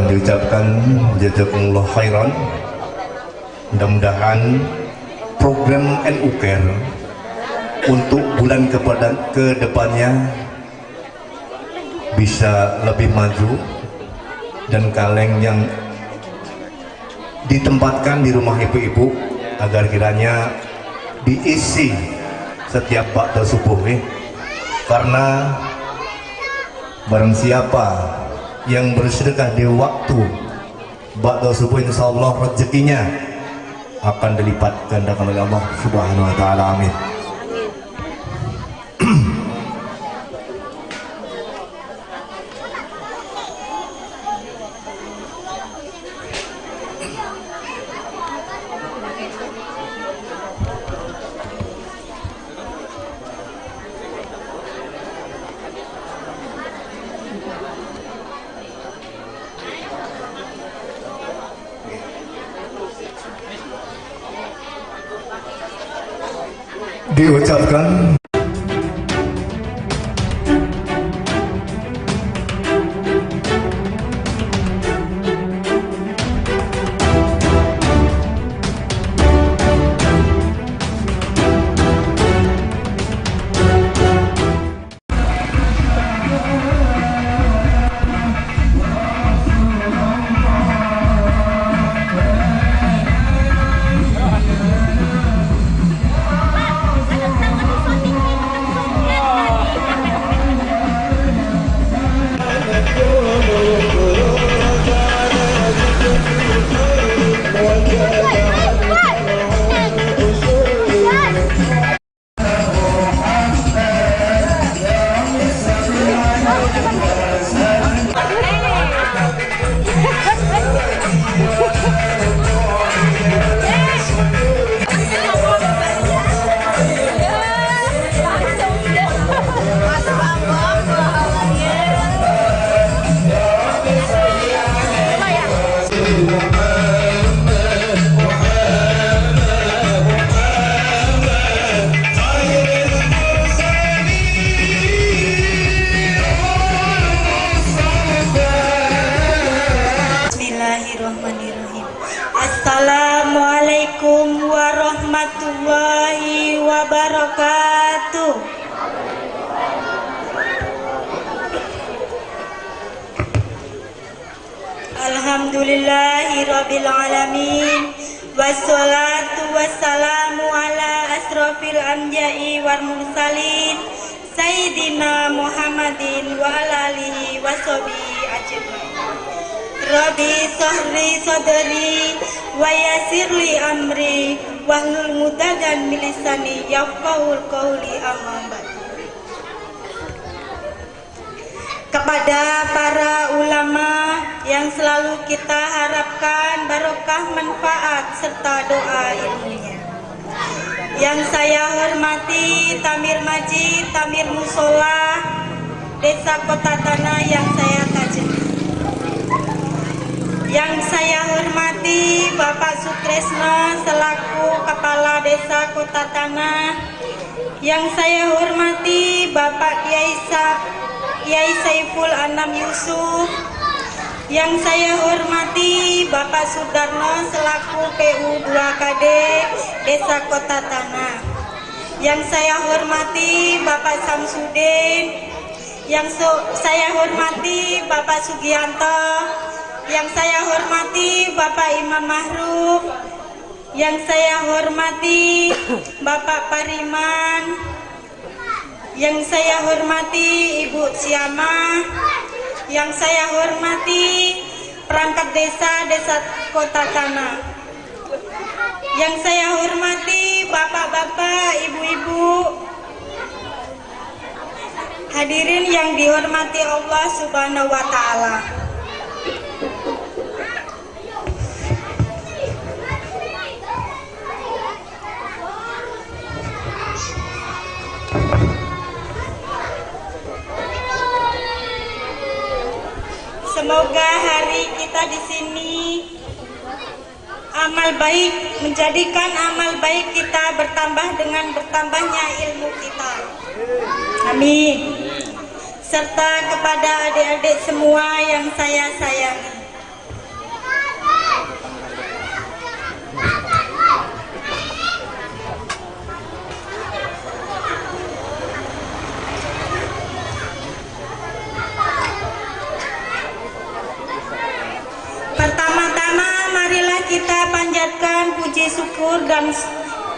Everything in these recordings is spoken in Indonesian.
Diucapkan jazakumullah khairan. Mudah-mudahan program NU Care untuk bulan ke depannya bisa lebih maju, dan kaleng yang ditempatkan di rumah ibu-ibu agar kiranya diisi setiap waktu subuh, karena barang siapa yang bersedekah di waktu waktu subuh, insyaallah rezekinya akan dilipat gandakan oleh Allah Subhanahu wa taala. Amin. Diucapkan Assalamualaikum warahmatullahi wabarakatuh. Alhamdulillahirabbil alamin, wassalatu wassalamu ala asrofil anbiya'i wal mursalin Sayyidina Muhammadin wa ala alihi washabihi ajmain. Rabbi sahri sadri wa yassirli amri wahlul mudaddan min lisani yafqahul qawli, amma ba'du. Kepada para ulama yang selalu kita harapkan barokah manfaat serta doa ilmunya, yang saya hormati Tamir Majid, Tamir Musola Desa Kota Tanah yang saya kaji, yang saya hormati Bapak Sutresno selaku Kepala Desa Kota Tanah, yang saya hormati Bapak Kiai Saiful Anam Yusuf, yang saya hormati Bapak Sudarno selaku PU 2KD Desa Kota Tanah, yang saya hormati Bapak Samsudin, yang saya hormati Bapak Sugianto, yang saya hormati Bapak Imam Mahruf, yang saya hormati Bapak Pariman, yang saya hormati Ibu Siama, yang saya hormati perangkat desa Kota Tanah, yang saya hormati bapak-bapak, ibu-ibu, hadirin yang dihormati Allah Subhanahu wa Ta'ala. Semoga hari kita di sini amal baik, menjadikan amal baik kita bertambah dengan bertambahnya ilmu kita. Amin. Serta kepada adik-adik semua yang saya sayangi. Pertama-tama marilah kita panjatkan puji syukur dan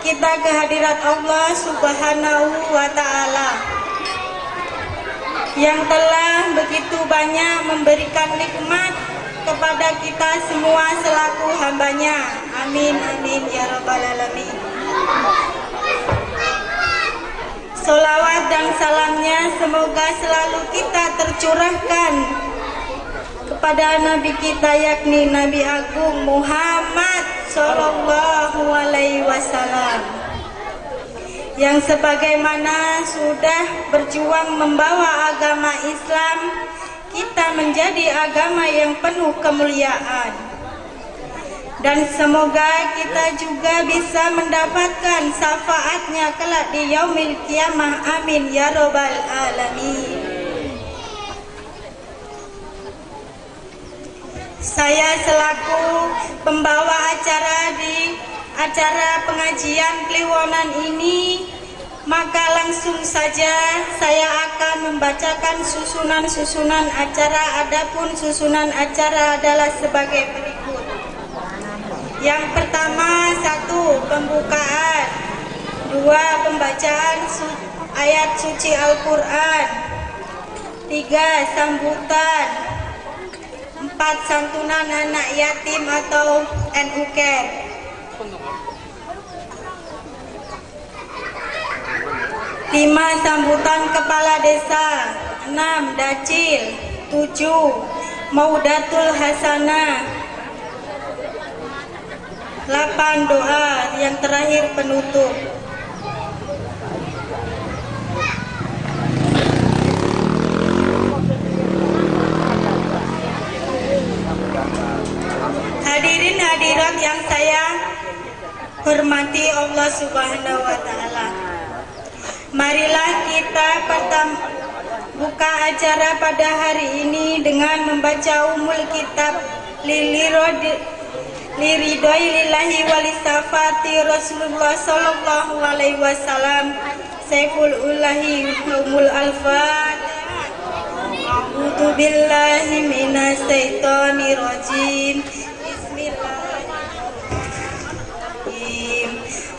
kita kehadirat Allah Subhanahu wa Ta'ala yang telah begitu banyak memberikan nikmat kepada kita semua selaku hambanya. Amin amin ya rabbal alamin. Salawat dan salamnya semoga selalu kita tercurahkan kepada Nabi kita, yakni Nabi Agung Muhammad Sallallahu Alaihi Wasallam, yang sebagaimana sudah berjuang membawa agama Islam kita menjadi agama yang penuh kemuliaan, dan semoga kita juga bisa mendapatkan syafaatnya kelak di yaumil kiamah. Amin ya rabbal alamin. Saya selaku pembawa acara di acara pengajian Kliwonan ini, maka langsung saja saya akan membacakan susunan-susunan acara. Adapun susunan acara adalah sebagai berikut. Yang pertama, 1. Pembukaan, 2. Pembacaan ayat suci Al-Quran, 3. Sambutan, 4. Santunan anak yatim atau NUKER, 5. Sambutan kepala desa, 6. Dacil, 7. Maudatul Hasanah, 8. Doa, yang terakhir penutup. Hadirin hadirat yang saya hormati Allah Subhanahu wa Ta'ala, marilah kita buka acara pada hari ini dengan membaca umul kitab liridoi lillahi walisafati Rasulullah Sallallahu Alaihi Wasallam. Saiful Ulahi umul al-Fatihah. A'udzu billahi minas syaitonir rajim.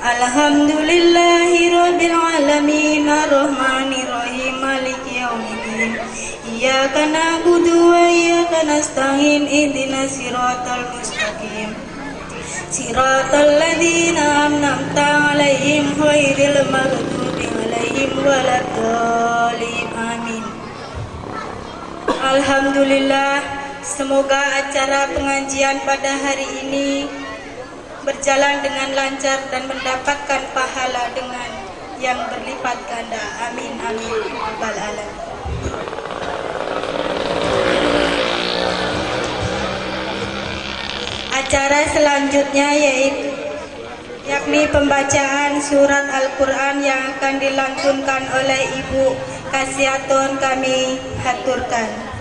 Alhamdulillahi rabbil alamin, arrahmanir rahim, maliki yaumiddin. Iyyaka na'budu wa iyyaka nasta'in, ihdinas siratal mustaqim, siratal ladzina an'amta 'alaihim ghairil maghdubi 'alaihim waladdallin. Amin. Alhamdulillah, semoga acara pengajian pada hari ini berjalan dengan lancar dan mendapatkan pahala dengan yang berlipat ganda. Amin amin rabbal alamin. Acara selanjutnya yakni pembacaan surat Al-Quran yang akan dilantunkan oleh Ibu Kasiatun, kami haturkan.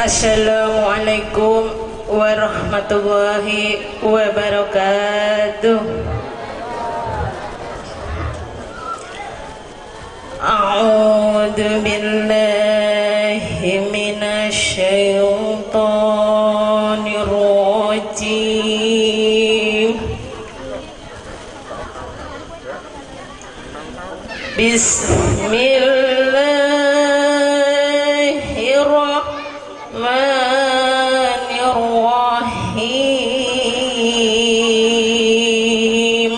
Assalamualaikum warahmatullahi wabarakatuh. A'udzu billahi minasy syaithanir rajim. Bismillahirrahmanirrahim.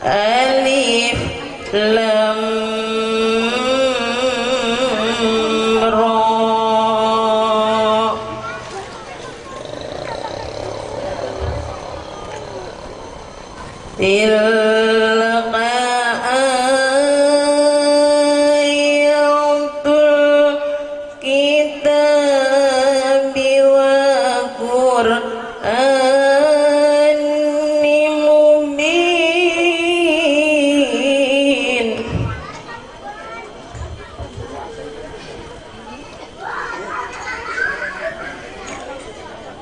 Alif lam ra tilka ayatul kitabi wa qur'anin mubin.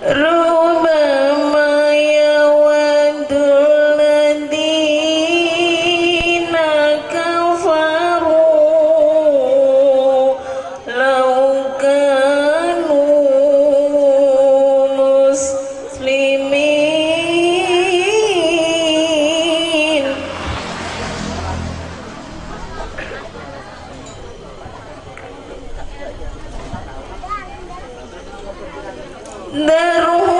Rubama yawaddul ladina kafaru law kanu muslimin. Darhum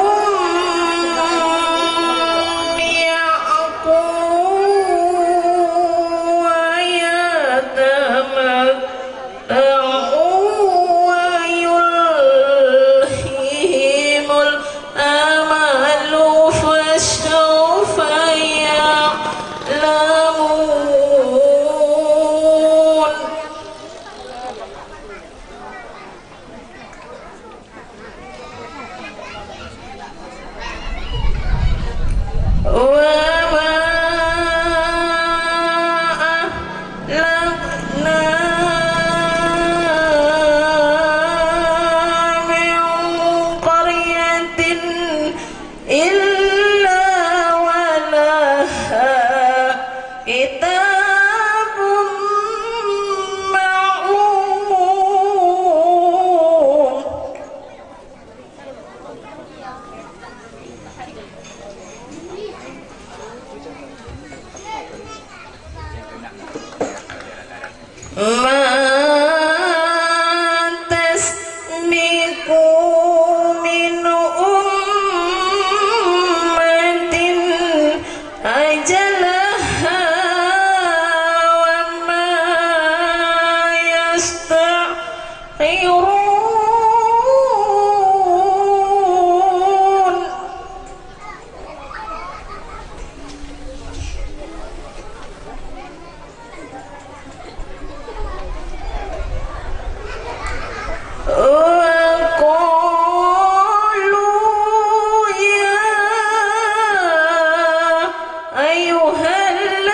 ya'qulu wa yatamatta'u wa yulhihimul amalu fasawfa ya'lamun. وما أهلكنا من قرية إلا ولها كتاب معلوم. ما تسبق من أمة أجلها وما يستأخرون. وقالوا يا أيها الذين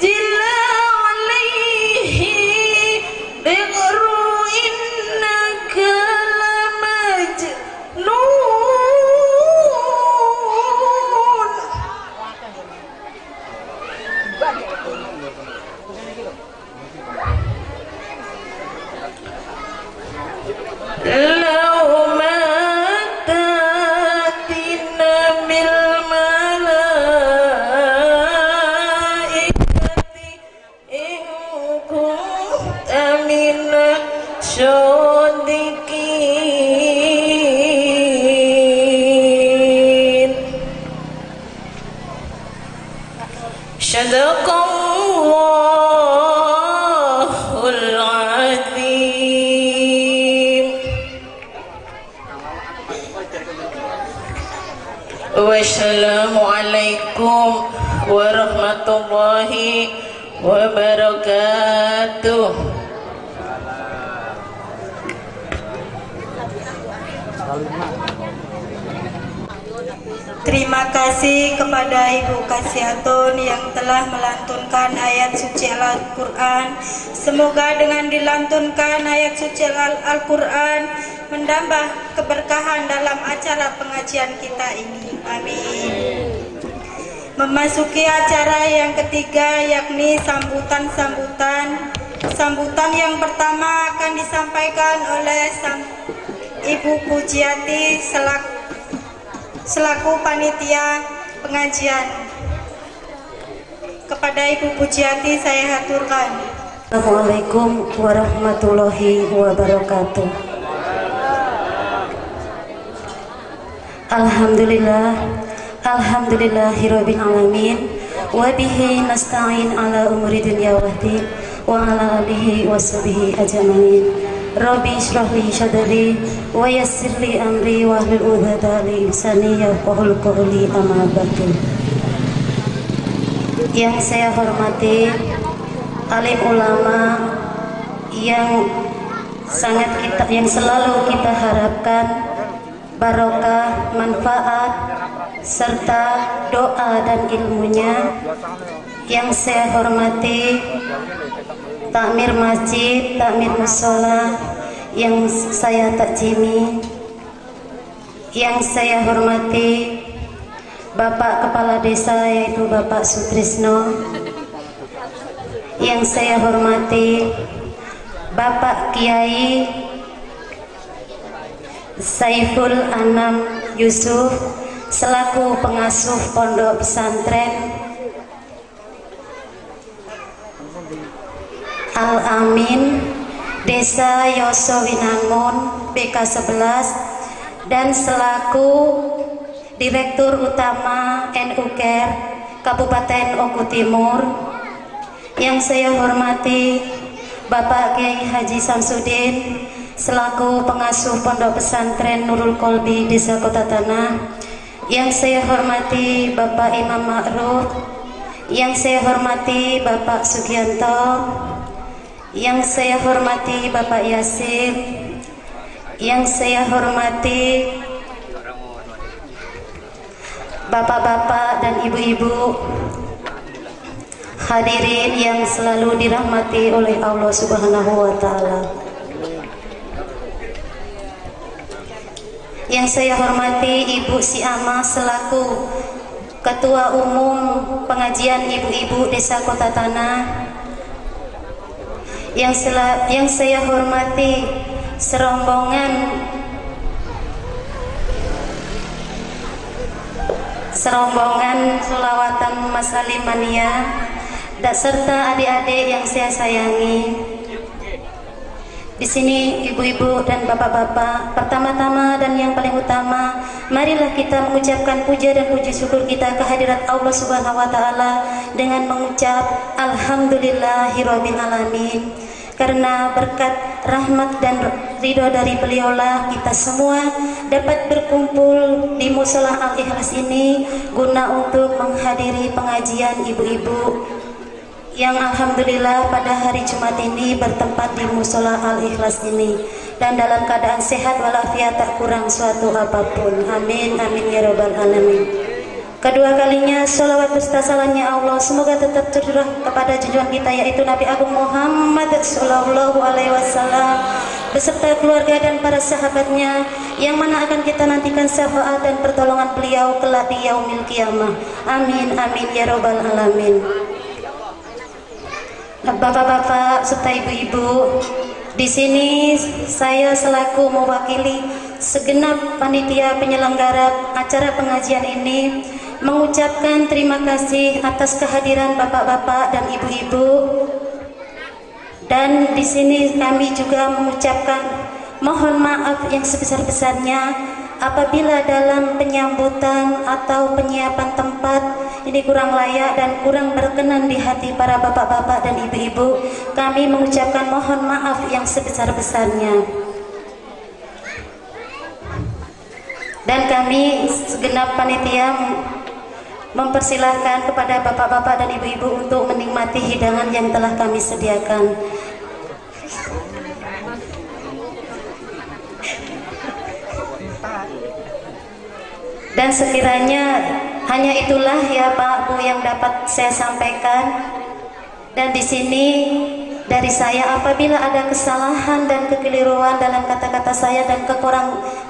نزل عليه ذكر إنك لمجنون. لو ما تأتينا بالملائكة إن كنت من الصادقين. صدق الله العظيم. Wassalamualaikum warahmatullahi wabarakatuh. Terima kasih kepada Ibu Kasiatun yang telah melantunkan ayat suci Al-Quran. Semoga dengan dilantunkan ayat suci Al-Quran menambah keberkahan dalam acara pengajian kita ini. Amin. Memasuki acara yang ketiga, yakni sambutan-sambutan. Sambutan yang pertama akan disampaikan oleh Ibu Pujiati selaku panitia pengajian. Kepada Ibu Pujiati saya haturkan. Assalamualaikum warahmatullahi wabarakatuh. Alhamdulillah, Alhamdulillahirabbil alamin wa bihi nasta'in ala umuri dunya waddin wa ala alihi washabihi ajmain. Rabbi shrah li sadri wa yassir li amri wa hlul 'uqdatam min lisani yafqahul qawli, amma ba'du. Yang saya hormati alim ulama yang selalu kita harapkan barokah, manfaat serta doa dan ilmunya. Yang saya hormati takmir masjid, takmir mushola yang saya takjimi. Yang saya hormati Bapak Kepala Desa yaitu Bapak Sutrisno. Yang saya hormati Bapak Kiai Saiful Anam Yusuf selaku pengasuh pondok pesantren Al-Amin Desa Yosowinangun BK 11 dan selaku Direktur Utama NU Care Kabupaten Oku Timur. Yang saya hormati Bapak Kiai Haji Samsudin selaku pengasuh pondok pesantren Nurul Kolbi Desa Kota Tanah. Yang saya hormati Bapak Imam Ma'ruf. Yang saya hormati Bapak Sugianto. Yang saya hormati Bapak Yasir. Yang saya hormati bapak-bapak dan ibu-ibu hadirin yang selalu dirahmati oleh Allah Subhanahu wa taala. Yang saya hormati Ibu Siama selaku Ketua Umum Pengajian Ibu-ibu Desa Kota Tanah. Yang saya hormati serombongan Selawatan Mas Alimania dan serta adik-adik yang saya sayangi. Di sini ibu-ibu dan bapak-bapak, pertama-tama dan yang paling utama, marilah kita mengucapkan puja dan puji syukur kita kehadirat Allah Subhanahu wa taala dengan mengucap alhamdulillahirabbil alamin. Karena berkat rahmat dan ridho dari beliaulah kita semua dapat berkumpul di Mushola Al-Ikhlas ini guna untuk menghadiri pengajian ibu-ibu yang alhamdulillah pada hari Jumat ini bertempat di Mushola Al-Ikhlas ini dan dalam keadaan sehat walafiat tak kurang suatu apapun. Amin amin ya rabbal alamin. Kedua kalinya sholawat beserta salamnya Allah semoga tetap tercurah kepada junjungan kita yaitu Nabi Agung Muhammad sallallahu alaihi wasallam beserta keluarga dan para sahabatnya yang mana akan kita nantikan syafaat dan pertolongan beliau kelak di yaumil qiyamah. Amin amin ya rabbal alamin. Bapak-bapak serta ibu-ibu, di sini saya selaku mewakili segenap panitia penyelenggara acara pengajian ini mengucapkan terima kasih atas kehadiran bapak-bapak dan ibu-ibu. Dan di sini kami juga mengucapkan mohon maaf yang sebesar-besarnya apabila dalam penyambutan atau penyiapan tempat ini kurang layak dan kurang berkenan di hati para bapak-bapak dan ibu-ibu. Kami mengucapkan mohon maaf yang sebesar-besarnya. Dan kami segenap panitia mempersilahkan kepada bapak-bapak dan ibu-ibu untuk menikmati hidangan yang telah kami sediakan. Dan sekiranya hanya itulah ya Pak Bu yang dapat saya sampaikan. Dan di sini dari saya apabila ada kesalahan dan kekeliruan dalam kata-kata saya dan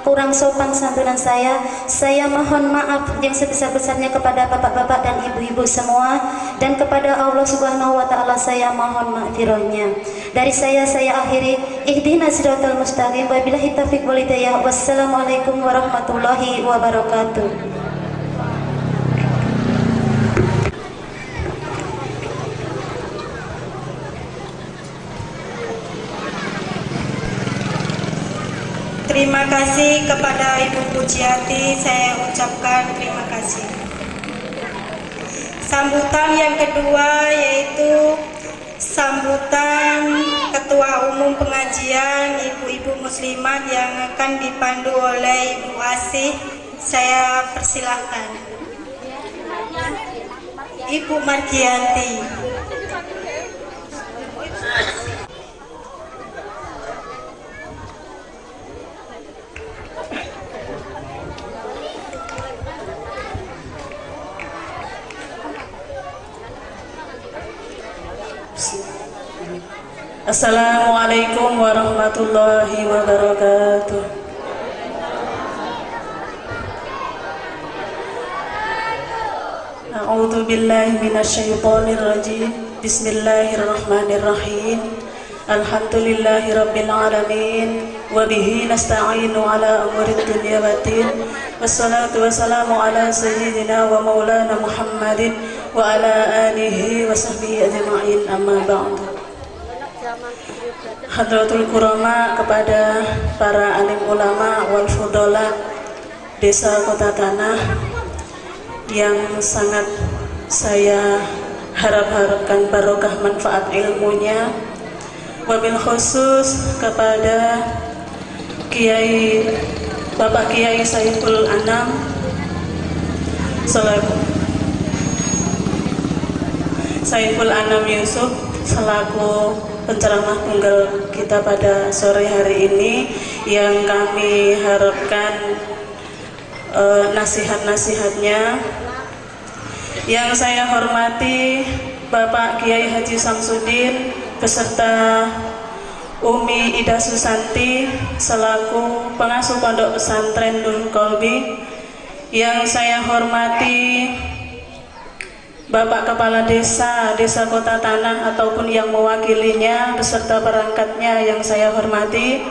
kurang sopan santunan saya mohon maaf yang sebesar-besarnya kepada bapak-bapak dan ibu-ibu semua, dan kepada Allah Subhanahu wa taala saya mohon maghfirahnya. Dari saya akhiri ihdinas siratal mustaqim wa billahi taufiq wal hidayah. Wassalamualaikum warahmatullahi wabarakatuh. Terima kasih kepada Ibu Pujiati, saya ucapkan terima kasih. Sambutan yang kedua yaitu sambutan Ketua Umum Pengajian Ibu-Ibu Muslimat yang akan dipandu oleh Ibu Asih. Saya persilahkan Ibu Margianti. Assalamualaikum warahmatullahi wabarakatuh. A'udzu billahi minasyaitonir rajim. Bismillahirrahmanirrahim. Alhamdulillahi rabbil alamin wa bihi nasta'inu ala umurid dunya waddin. Wassalatu wassalamu ala sayyidina wa maulana Muhammadin wa ala alihi wa sahbihi ajma'in, amma ba'du. Hadratul Kurama, kepada para alim ulama wal fudola Desa Kota Tanah yang sangat saya harapkan barokah manfaat ilmunya, wabil khusus kepada Bapak Kiai Saiful Anam Yusuf selaku penceramah tunggal kita pada sore hari ini, yang kami harapkan nasihat-nasihatnya. Yang saya hormati Bapak Kiai Haji Samsudin beserta Umi Ida Susanti selaku pengasuh Pondok Pesantren Nurul Qalbi. Yang saya hormati Bapak Kepala Desa Kota Tanah ataupun yang mewakilinya beserta perangkatnya yang saya hormati.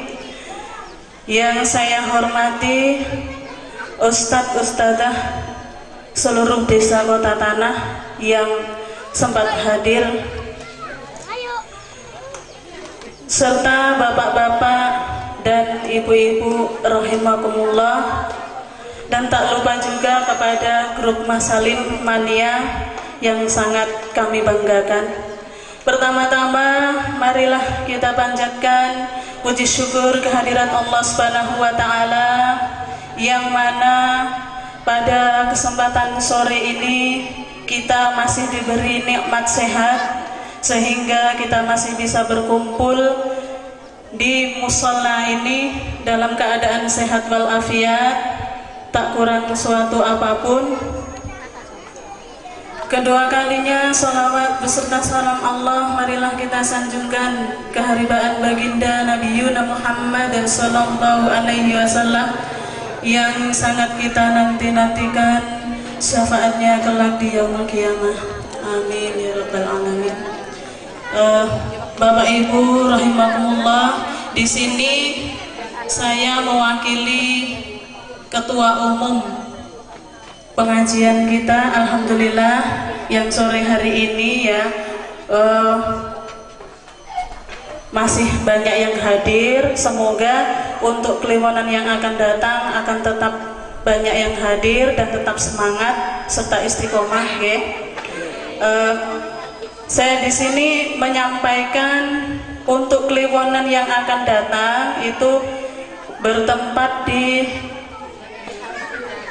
Yang saya hormati Ustadz Ustadzah seluruh Desa Kota Tanah yang sempat hadir, serta bapak-bapak dan ibu-ibu rahimakumullah. Dan tak lupa juga kepada grup Masalim Mania yang sangat kami banggakan. Pertama-tama marilah kita panjatkan puji syukur kehadiran Allah Subhanahu wa taala, yang mana pada kesempatan sore ini kita masih diberi nikmat sehat sehingga kita masih bisa berkumpul di mushola ini dalam keadaan sehat walafiat, tak kurang suatu apapun. Kedua kalinya salawat beserta salam Allah marilah kita sanjungkan keharibaan baginda Nabi Muhammad sallallahu alaihi wasallam yang sangat kita nantikan syafaatnya kelak di yaumul qiyamah. Amin ya rabbal alamin. Bapak Ibu rahimakumullah, di sini saya mewakili Ketua Umum pengajian kita, alhamdulillah, yang sore hari ini ya masih banyak yang hadir. Semoga untuk Kliwonan yang akan datang akan tetap banyak yang hadir dan tetap semangat serta istiqomah ya. Saya di sini menyampaikan untuk Kliwonan yang akan datang itu bertempat di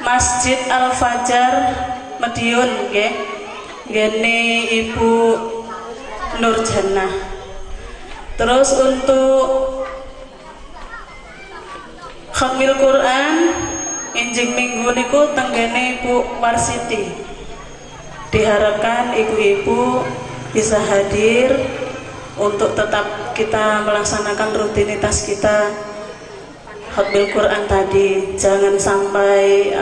Masjid Al-Fajar Madiun nggih. Gene Ibu Nurjannah. Terus untuk khatmil Quran enjing minggu niku tenggene Ibu Warsiti. Diharapkan ibu-ibu bisa hadir untuk tetap kita melaksanakan rutinitas kita khatmil Quran tadi. Jangan sampai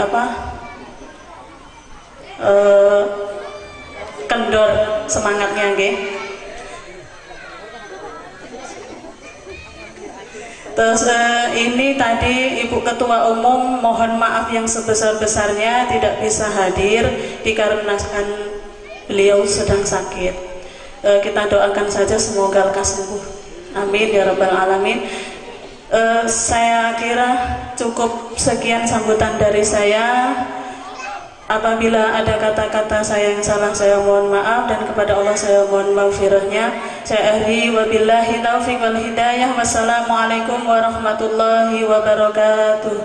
kendor semangatnya nggih. Terus ini tadi Ibu Ketua Umum mohon maaf yang sebesar-besarnya tidak bisa hadir dikarenakan beliau sedang sakit. Kita doakan saja semoga lekas sembuh. Amin ya rabbal alamin. Saya kira cukup sekian sambutan dari saya. Apabila ada kata-kata saya yang salah, saya mohon maaf, dan kepada Allah saya mohon maghfirahnya. Saya akhiri wabillahi taufiq wal hidayah. Wassalamualaikum warahmatullahi wabarakatuh.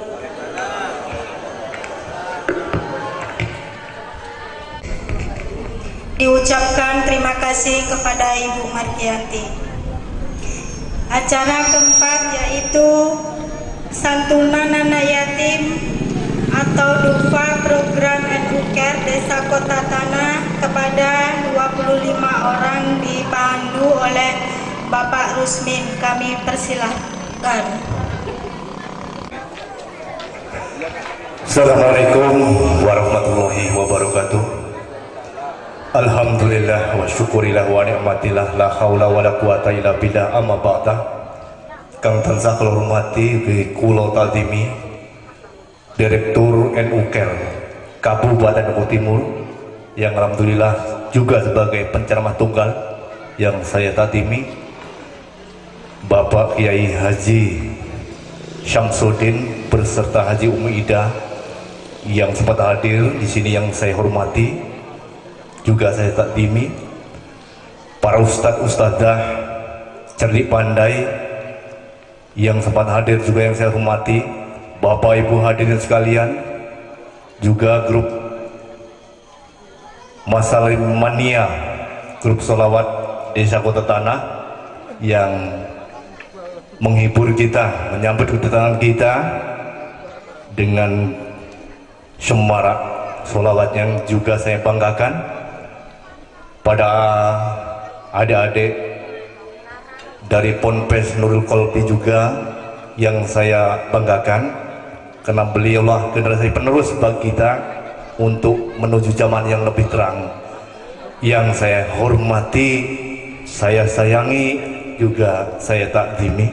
Diucapkan terima kasih kepada Ibu Margianti. Acara keempat yaitu santunan anak yatim atau dufa program NU-Care Desa Kota Tanah kepada 25 orang dipandu oleh Bapak Rusmin. Kami persilahkan. Assalamualaikum warahmatullahi wabarakatuh. Alhamdulillah wa syukurillah wa ni'matillah la haula wa la quwata illa billah amma ba'da. Kang tansah kula hormati bi kula taldimi Direktur NU-Care Kabupaten Lombok Timur, yang alhamdulillah juga sebagai penceramah tunggal yang saya tadimi, Bapak Kiai Haji Syamsuddin beserta Haji Umi Ida yang sempat hadir di sini yang saya hormati, juga saya tadimi para ustadz-ustadzah cerdik pandai yang sempat hadir juga yang saya hormati, Bapak Ibu hadirin sekalian, juga grup Masalim Mania, grup solawat Desa Kota Tanah yang menghibur kita, menyambut kedatangan kita dengan semarak solawat yang juga saya banggakan. Pada adik-adik dari Ponpes Nurul Kolbi juga yang saya banggakan, karena beliaulah generasi penerus bagi kita untuk menuju zaman yang lebih terang. Yang saya hormati, saya sayangi, juga saya takdimi.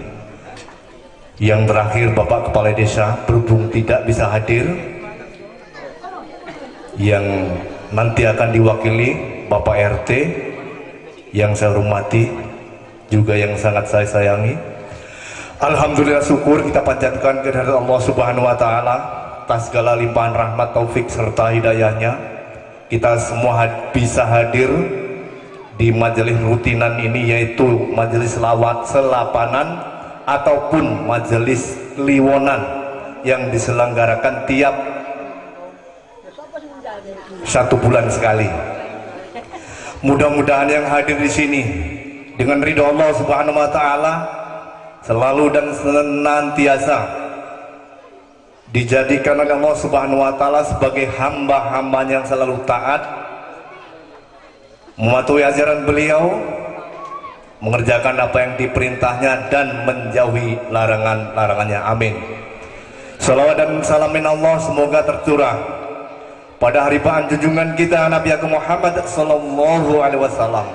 Yang terakhir Bapak Kepala Desa, berhubung tidak bisa hadir, yang nanti akan diwakili Bapak RT, yang saya hormati, juga yang sangat saya sayangi. Alhamdulillah, syukur kita panjatkan kehadirat Allah Subhanahu wa Ta'ala atas segala limpahan rahmat, taufik serta hidayahnya. Kita semua bisa hadir di majelis rutinan ini, yaitu majelis selawat selapanan ataupun majelis liwonan yang diselenggarakan tiap 1 bulan sekali. Mudah-mudahan yang hadir di sini dengan ridho Allah Subhanahu wa Ta'ala selalu dan senantiasa dijadikan oleh Allah Subhanahu wa Ta'ala sebagai hamba-hambanya yang selalu taat, mematuhi ajaran beliau, mengerjakan apa yang diperintahnya dan menjauhi larangan-larangannya. Amin. Salawat dan salamin Allah semoga tercurah pada haribaan junjungan kita Nabi Agung Muhammad sallallahu alaihi wasallam,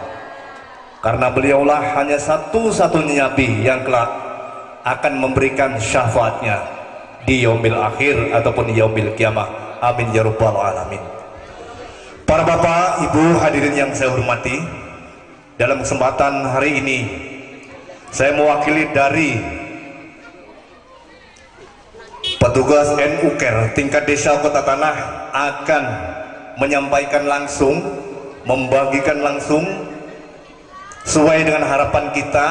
karena beliaulah hanya satu-satunya Nabi yang kelak akan memberikan syafaatnya di yaumil akhir ataupun yaumil kiamah. Amin ya rabbal alamin. Para bapak, ibu hadirin yang saya hormati, dalam kesempatan hari ini saya mewakili dari petugas NU-Care tingkat desa Kota Tanah akan menyampaikan langsung, membagikan langsung sesuai dengan harapan kita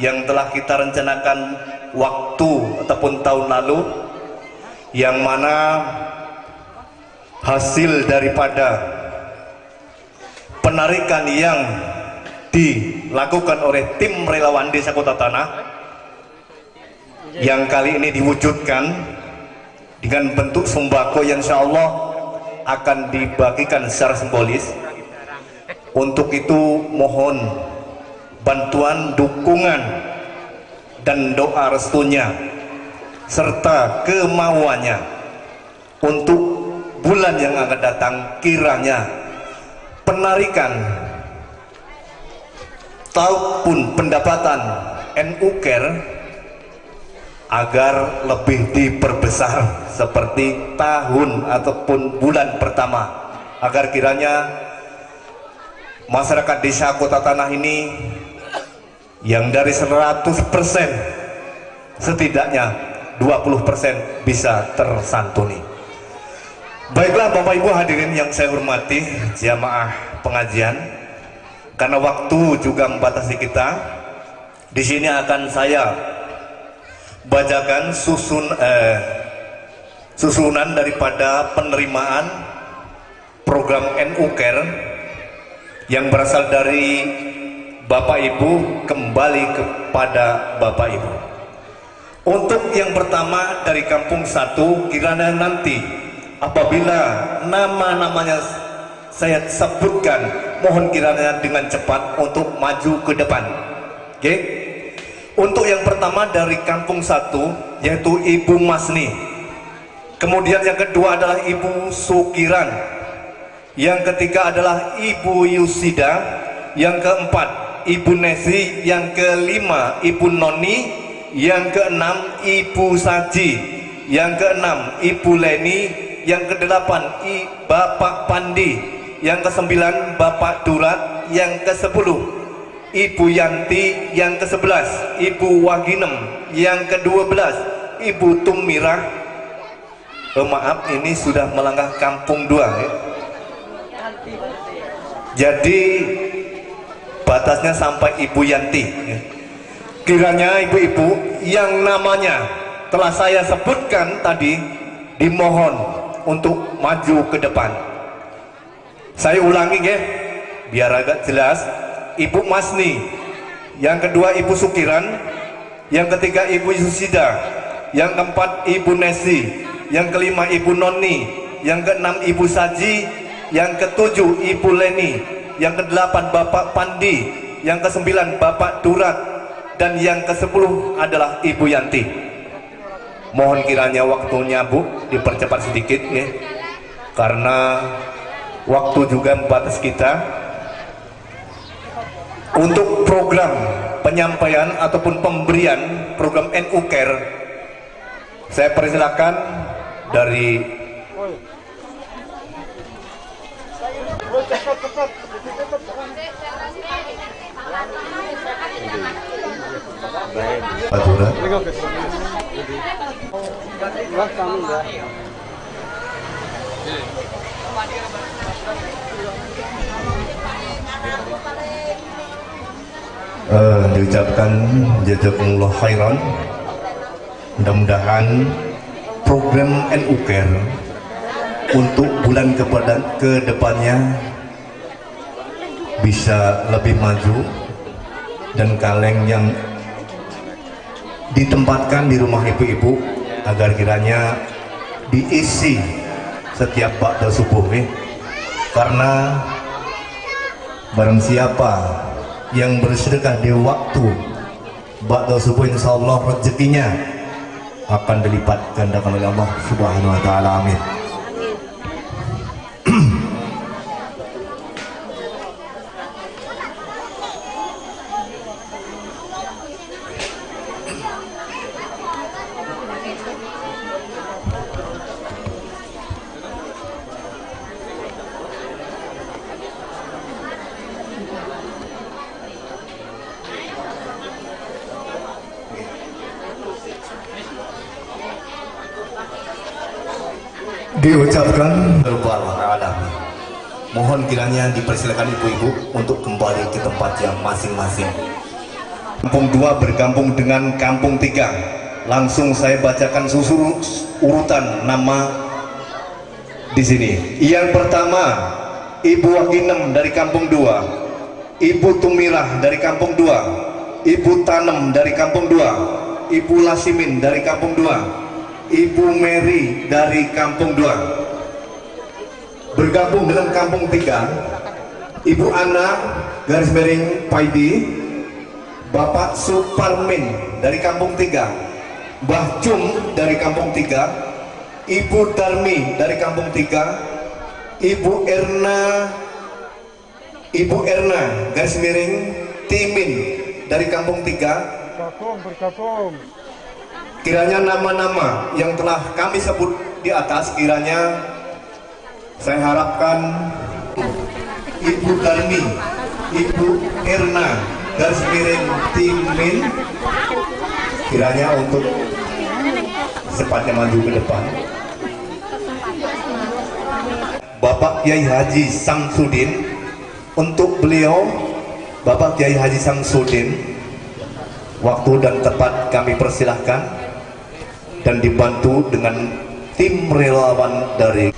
yang telah kita rencanakan waktu ataupun tahun lalu, yang mana hasil daripada penarikan yang dilakukan oleh tim relawan Desa Kota Tanah yang kali ini diwujudkan dengan bentuk sembako yang insya Allah akan dibagikan secara simbolis. Untuk itu mohon bantuan, dukungan, dan doa restunya serta kemauannya untuk bulan yang akan datang, kiranya penarikan ataupun pendapatan NU-Care agar lebih diperbesar seperti tahun ataupun bulan pertama, agar kiranya masyarakat desa Kota Tanah ini yang dari 100% setidaknya 20% bisa tersantuni. Baiklah Bapak Ibu hadirin yang saya hormati, jamaah pengajian. Karena waktu juga membatasi kita, di sini akan saya bacakan susunan daripada penerimaan program NU Care yang berasal dari Bapak Ibu kembali kepada Bapak Ibu. Untuk yang pertama dari Kampung 1, kiranya nanti apabila nama-namanya saya sebutkan, mohon kiranya dengan cepat untuk maju ke depan. Oke? Untuk yang pertama dari Kampung 1 yaitu Ibu Masni. Kemudian yang kedua adalah Ibu Sukiran. Yang ketiga adalah Ibu Yusida. Yang keempat Ibu Nesi. Yang kelima Ibu Noni. Yang keenam Ibu Saji. Yang keenam Ibu Leni. Yang kedelapan Bapak Pandi. Yang kesembilan Bapak Durat. Yang kesepuluh Ibu Yanti. Yang ke-11 Ibu Waginem. Yang ke-12 Ibu Tumirah. Maaf, ini sudah melangkah Kampung 2 ya. Jadi batasnya sampai Ibu Yanti ya. Kiranya ibu-ibu yang namanya telah saya sebutkan tadi dimohon untuk maju ke depan. Saya ulangi ya, biar agak jelas. Ibu Masni, yang kedua Ibu Sukiran, yang ketiga Ibu Yusida, yang keempat Ibu Nesi, yang kelima Ibu Noni, yang keenam Ibu Saji, yang ketujuh Ibu Leni, yang kedelapan Bapak Pandi, yang kesembilan Bapak Durat, dan yang ke-10 adalah Ibu Yanti. Mohon kiranya waktunya Bu dipercepat sedikit ya, karena waktu juga membatas kita. Untuk program penyampaian ataupun pemberian program NU Care, saya persilakan dari Madura. Diucapkan jazakumullah khairan. Mudah-mudahan program NU Care untuk bulan ke depannya bisa lebih maju, dan kaleng yang ditempatkan di rumah ibu-ibu agar kiranya diisi setiap ba'da subuh ya. Karena barang siapa yang bersedekah di waktu ba'da subuh, insyaallah rezekinya akan dilipat gandakan oleh Allah Subhanahu wa taala. Amin. Diucapkan alamin. Mohon kiranya dipersilakan ibu-ibu untuk kembali ke tempat yang masing-masing. Kampung 2 bergabung dengan Kampung 3. Langsung saya bacakan urutan nama di sini. Yang pertama Ibu Waginem dari Kampung 2, Ibu Tumirah dari Kampung 2, Ibu Tanem dari Kampung 2, Ibu Lasimin dari Kampung 2, Ibu Mary dari Kampung 2. Bergabung dengan Kampung 3 Ibu Ana garis miring Paidi, Bapak Suparmin dari Kampung 3, Mbah Cum dari Kampung 3, Ibu Darmi dari Kampung 3, Ibu Erna garis miring Timin dari Kampung 3. Bergabung. Kiranya nama-nama yang telah kami sebut di atas, kiranya saya harapkan Ibu Darmi, Ibu Erna garis miring Timin, kiranya untuk secepatnya maju ke depan. Bapak Kiai Haji Samsudin. Untuk beliau, Bapak Kiai Haji Samsudin, waktu dan tempat kami persilahkan dan dibantu dengan tim relawan dari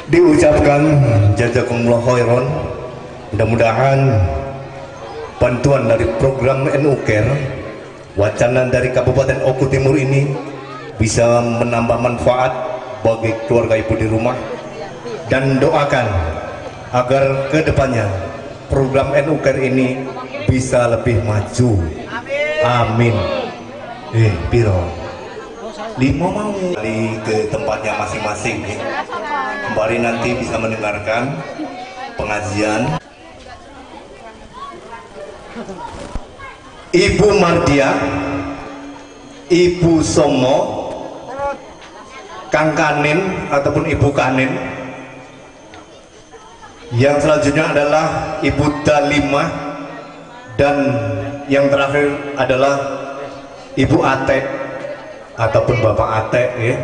diucapkan jazakumullah khairan. Mudah-mudahan bantuan dari program NU Care wacana dari Kabupaten Oku Timur ini bisa menambah manfaat bagi keluarga ibu di rumah, dan doakan agar kedepannya program NU Care ini bisa lebih maju. Amin. Piro 5 mau kembali ke tempatnya masing-masing. Kembali nanti bisa mendengarkan pengajian. Ibu Mardia, Ibu Somo, Kang Kanin ataupun Ibu Kanin. Yang selanjutnya adalah Ibu Dalimah, dan yang terakhir adalah Ibu Atek ataupun Bapak Atek ya.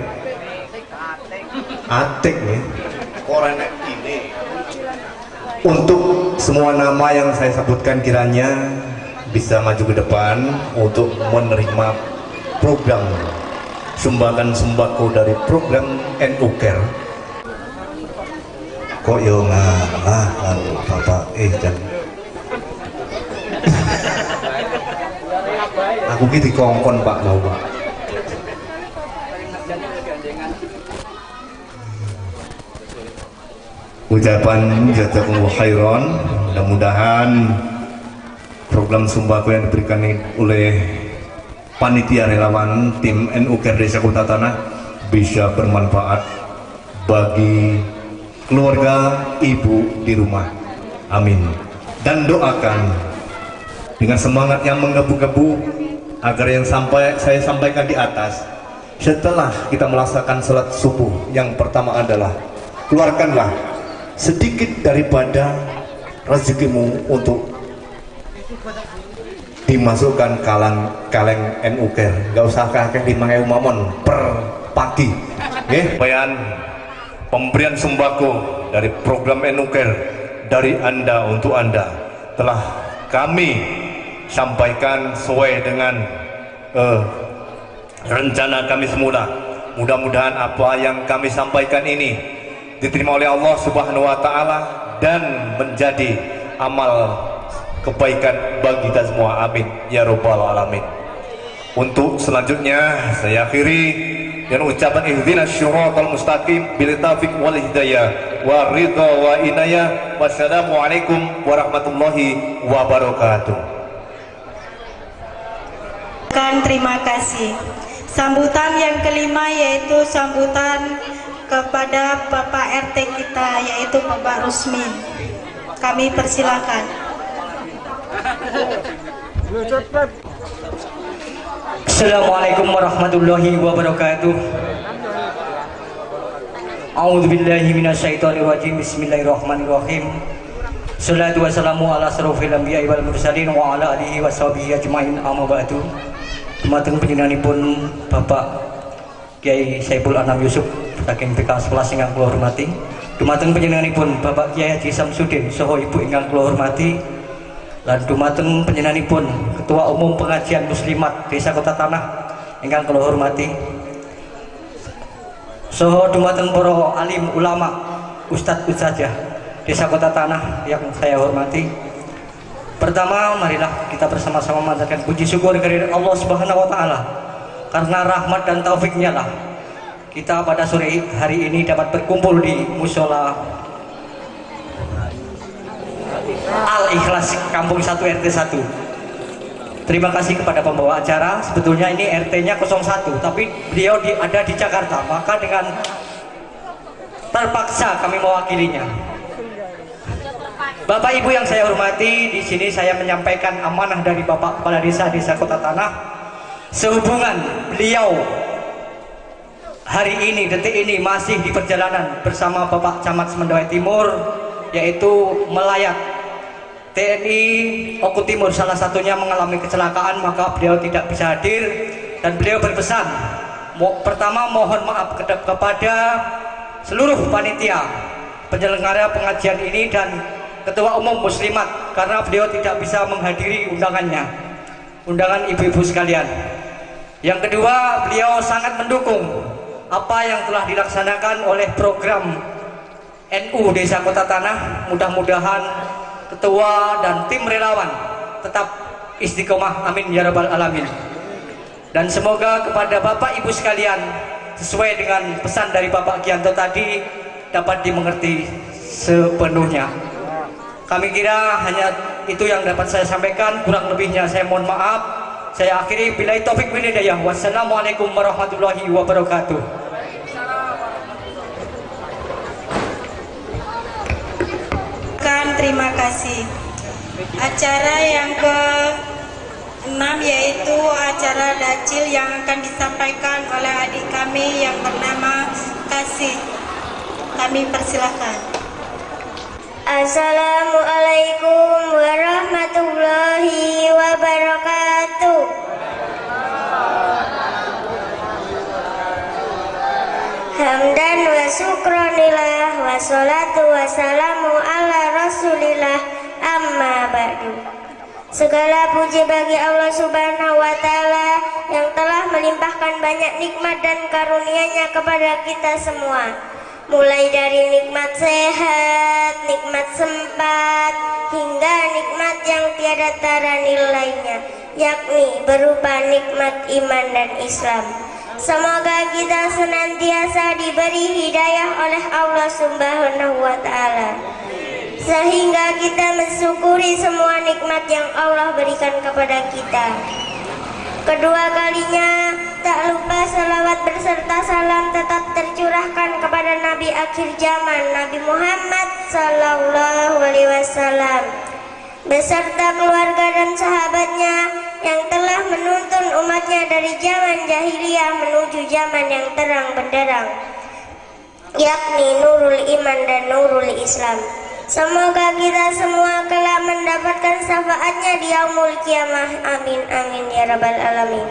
Atek ya. Orang ini. Untuk semua nama yang saya sebutkan kiranya bisa maju ke depan untuk menerima program sumbangan sembako dari program NU Care. Kok yo ngalah Bapak dan aku gitu kongkon Pak mau Pak. Ucapan jazakumullah khairan. Mudah-mudahan program sembako yang diberikan oleh panitia relawan tim NU Care Desa Kota Tanah bisa bermanfaat bagi keluarga ibu di rumah. Amin. Dan doakan dengan semangat yang menggebu-gebu agar yang saya sampaikan di atas, setelah kita melaksanakan sholat subuh, yang pertama adalah keluarkanlah sedikit daripada rezekimu untuk dimasukkan kaleng NU Care. Gak usah kakek 5.000 mamon per pagi. Bayan pemberian sembako dari program NU Care dari Anda untuk Anda telah kami sampaikan sesuai dengan rencana kami semula. Mudah-mudahan apa yang kami sampaikan ini diterima oleh Allah Subhanahu wa Ta'ala dan menjadi amal kebaikan bagi kita semua. Amin ya rabbal alamin. Untuk selanjutnya saya akhiri dengan ucapan ihdinas syiratal mustaqim bil taufiq wal hidayah wa ridha wa inayah. Wassalamualaikum warahmatullahi wabarakatuh. Terima kasih. Sambutan yang kelima yaitu sambutan kepada Bapak RT kita, yaitu Bapak Rusmin. Kami persilakan. Assalamualaikum warahmatullahi wabarakatuh. A'udzubillahi minasyaitonirrajim. Bismillahirrahmanirrahim. Salatu wassalamu ala asrofil anbiya'i wal mursalin wa ala alihi washabihi ajmain, amma ba'du. Dumateng panjenenganipun Bapak Kiai Saiful Anam Yusuf saking PKS 11 ingkang kula hormati. Dumateng panjenenganipun Bapak Kiai Haji Samsudin saha Ibu ingkang kula hormati. Lan dumateng panjenenganipun Ketua Umum Pengajian Muslimat Desa Kota Tanah ingkang kula hormati. Saha dumateng para alim ulama, ustadz ustadzah Desa Kota Tanah yang saya hormati. Pertama, marilah kita bersama-sama memanjatkan puji syukur kehadirat Allah Subhanahu wa Ta'ala, karena rahmat dan taufiknya lah kita pada sore hari ini dapat berkumpul di musola Al Ikhlas Kampung 1 RT 1. Terima kasih kepada pembawa acara. Sebetulnya ini RT-nya 01, tapi beliau ada di Jakarta, maka dengan terpaksa kami mewakilinya. Bapak Ibu yang saya hormati, di sini saya menyampaikan amanah dari Bapak Kepala Desa Kota Tanah sehubungan beliau hari ini, detik ini masih di perjalanan bersama Bapak Camat Semendawai Timur, yaitu melayat TNI Oku Timur, salah satunya mengalami kecelakaan, maka beliau tidak bisa hadir. Dan beliau berpesan, pertama mohon maaf kepada seluruh panitia penyelenggara pengajian ini dan Ketua Umum Muslimat, karena beliau tidak bisa menghadiri undangan ibu-ibu sekalian. Yang kedua, beliau sangat mendukung apa yang telah dilaksanakan oleh program NU Desa Kota Tanah. Mudah-mudahan ketua dan tim relawan tetap istiqomah, amin ya rabbal alamin. Dan semoga kepada Bapak Ibu sekalian, sesuai dengan pesan dari Bapak Gianto tadi, dapat dimengerti sepenuhnya. Kami kira hanya itu yang dapat saya sampaikan, kurang lebihnya saya mohon maaf. Saya akhiri, billahi taufik wal hidayah. Wassalamualaikum warahmatullahi wabarakatuh. Terima kasih. Acara yang ke-6 yaitu acara dacil yang akan disampaikan oleh adik kami yang bernama Kasih. Kami persilahkan. Assalamualaikum warahmatullahi wabarakatuh. Hamdan wa syukronillah wa salatu wa salamu ala rasulillah, amma ba'du. Segala puji bagi Allah Subhanahu wa ta'ala yang telah melimpahkan banyak nikmat dan karunia-Nya kepada kita semua. Mulai dari nikmat sehat, nikmat sempat, hingga nikmat yang tiada tara nilainya, yakni berupa nikmat iman dan Islam. Semoga kita senantiasa diberi hidayah oleh Allah Subhanahu wa ta'ala, sehingga kita mensyukuri semua nikmat yang Allah berikan kepada kita. Kedua kalinya, tak lupa salawat berserta salam tetap tercurahkan kepada Nabi akhir zaman, Nabi Muhammad Sallallahu Alaihi Wasallam, beserta keluarga dan sahabatnya yang telah menuntun umatnya dari zaman jahiliyah menuju zaman yang terang benderang, yakni nurul iman dan nurul Islam. Semoga kita semua kelak mendapatkan syafaatnya di yaumul kiamah, amin amin ya rabbal alamin.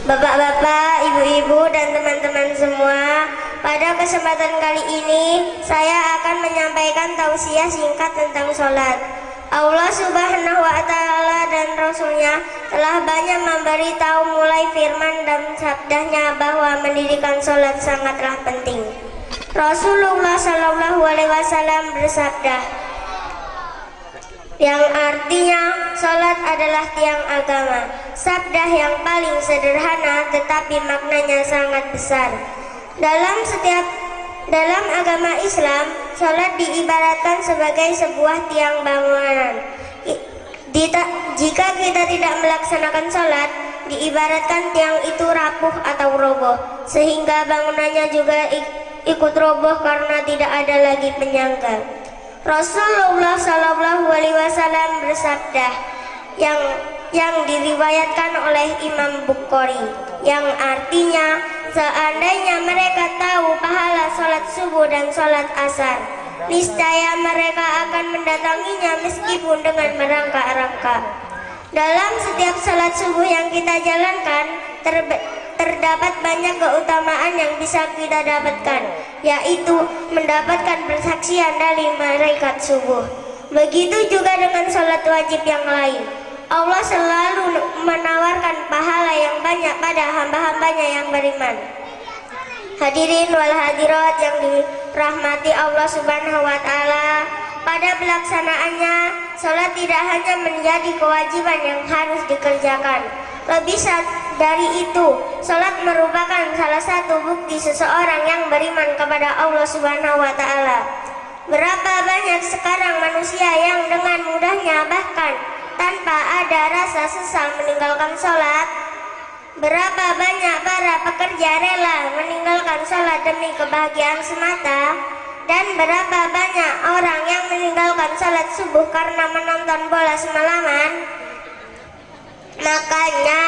Bapak-bapak, ibu-ibu dan teman-teman semua, pada kesempatan kali ini saya akan menyampaikan tausiah singkat tentang sholat. Allah Subhanahu wa ta'ala dan Rasulnya telah banyak memberitahu mulai firman dan sabdanya bahwa mendirikan sholat sangatlah penting. Rasulullah Sallallahu Alaihi Wasallam bersabda, yang artinya sholat adalah tiang agama. Sabda yang paling sederhana tetapi maknanya sangat besar. Dalam agama Islam, sholat diibaratkan sebagai sebuah tiang bangunan. Jika kita tidak melaksanakan sholat, diibaratkan tiang itu rapuh atau roboh, sehingga bangunannya juga ikut roboh karena tidak ada lagi penyangga. Rasulullah Sallallahu Alaihi Wasallam bersabda yang diriwayatkan oleh Imam Bukhari, yang artinya seandainya mereka tahu pahala sholat subuh dan sholat asar, niscaya mereka akan mendatanginya meskipun dengan merangkak-rangkak. Dalam setiap sholat subuh yang kita jalankan terdapat banyak keutamaan yang bisa kita dapatkan, yaitu mendapatkan persaksian dari malaikat subuh. Begitu juga dengan sholat wajib yang lain. Allah selalu menawarkan pahala yang banyak pada hamba-hambanya yang beriman. Hadirin wal hadirat yang dirahmati Allah Subhanahu wa ta'ala, pada pelaksanaannya, sholat tidak hanya menjadi kewajiban yang harus dikerjakan. Lebih dari itu, sholat merupakan salah satu bukti seseorang yang beriman kepada Allah Subhanahu wa ta'ala. Berapa banyak sekarang manusia yang dengan mudahnya bahkan tanpa ada rasa sesal meninggalkan sholat. Berapa banyak para pekerja rela meninggalkan sholat demi kebahagiaan semata. Dan berapa banyak orang yang meninggalkan sholat subuh karena menonton bola semalaman. Makanya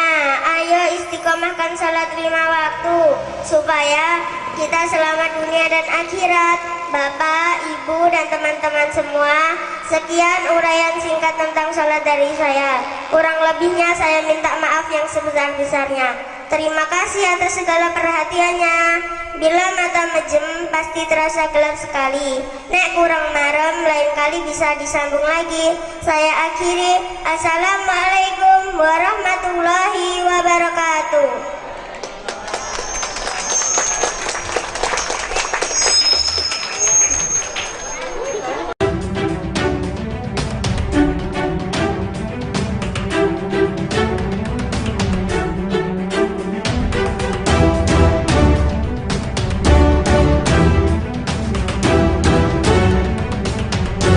ayo istiqomahkan sholat 5 waktu supaya kita selamat dunia dan akhirat. Bapak, Ibu, dan teman-teman semua, sekian uraian singkat tentang sholat dari saya. Kurang lebihnya saya minta maaf yang sebesar-besarnya. Terima kasih atas segala perhatiannya. Bila mata mejem pasti terasa gelap sekali. Nek kurang marem lain kali bisa disambung lagi. Saya akhiri. Assalamualaikum warahmatullahi wabarakatuh.